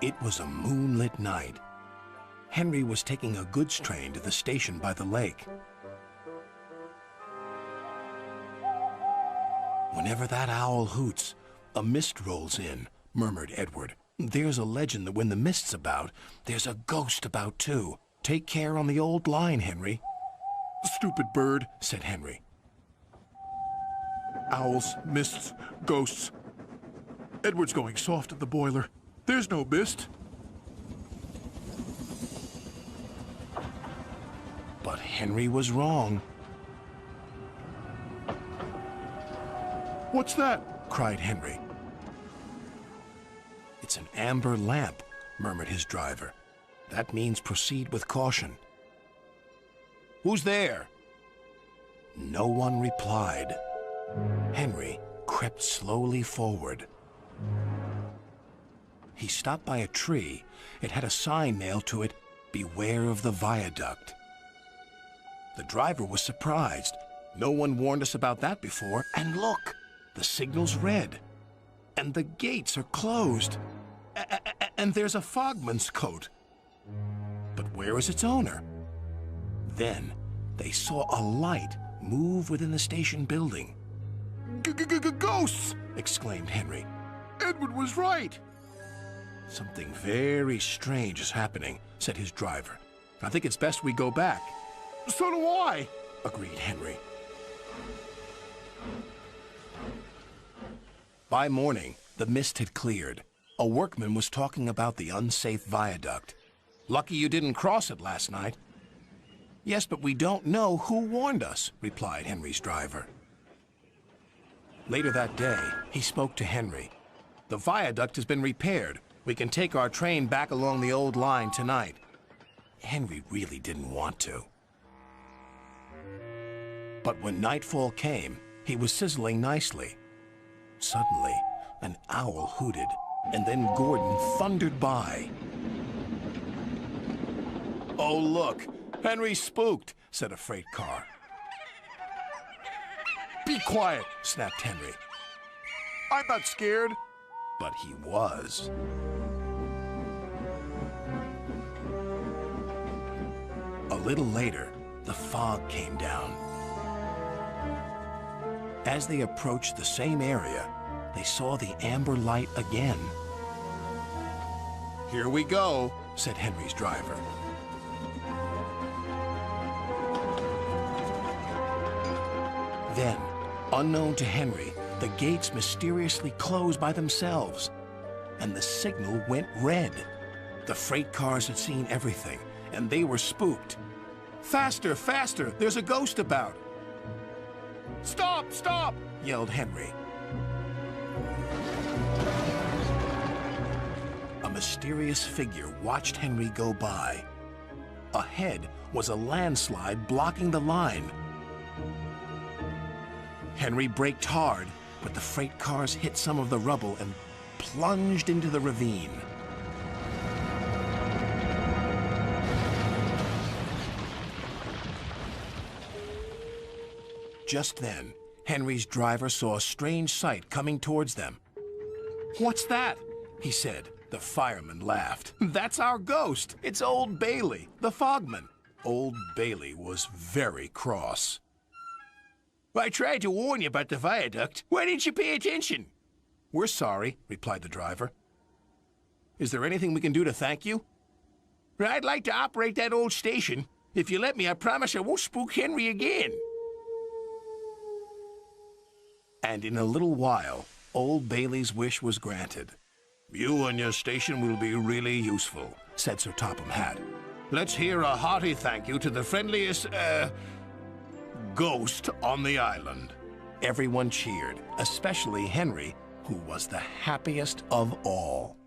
It was a moonlit night. Henry was taking a goods train to the station by the lake. Whenever that owl hoots, a mist rolls in, murmured Edward. There's a legend that when the mist's about, there's a ghost about too. Take care on the old line, Henry. Stupid bird, said Henry. Owls, mists, ghosts. Edward's going soft at the boiler. There's no mist. But Henry was wrong. What's that? Cried Henry. It's an amber lamp, murmured his driver. That means proceed with caution. Who's there? No one replied. Henry crept slowly forward. He stopped by a tree. It had a sign nailed to it, "Beware of the viaduct." The driver was surprised. No one warned us about that before. And look, the signal's red. And the gates are closed. And there's a fogman's coat. But where is its owner? Then they saw a light move within the station building. Ghosts! Exclaimed Henry. Edward was right. Something very strange is happening, said his driver. I think it's best we go back. So do I, agreed Henry. By morning, the mist had cleared. A workman was talking about the unsafe viaduct. Lucky you didn't cross it last night. Yes, but we don't know who warned us, replied Henry's driver. Later that day, he spoke to Henry. The viaduct has been repaired. We can take our train back along the old line tonight. Henry really didn't want to. But when nightfall came, he was sizzling nicely. Suddenly, an owl hooted, and then Gordon thundered by. Oh, look, Henry's spooked, said a freight car. Be quiet, snapped Henry. I'm not scared. But he was. A little later, the fog came down. As they approached the same area, they saw the amber light again. Here we go, said Henry's driver. Then, unknown to Henry, the gates mysteriously closed by themselves, and the signal went red. The freight cars had seen everything, and they were spooked. Faster, faster, there's a ghost about. Stop, stop, yelled Henry. A mysterious figure watched Henry go by. Ahead was a landslide blocking the line. Henry braked hard, but the freight cars hit some of the rubble and plunged into the ravine. Just then, Henry's driver saw a strange sight coming towards them. What's that? He said. The fireman laughed. That's our ghost. It's Old Bailey, the fogman. Old Bailey was very cross. I tried to warn you about the viaduct. Why didn't you pay attention? We're sorry, replied the driver. Is there anything we can do to thank you? I'd like to operate that old station. If you let me, I promise I won't spook Henry again. And in a little while, Old Bailey's wish was granted. You and your station will be really useful, said Sir Topham Hatt. Let's hear a hearty thank you to the friendliest, ghost on the island. Everyone cheered, especially Henry, who was the happiest of all.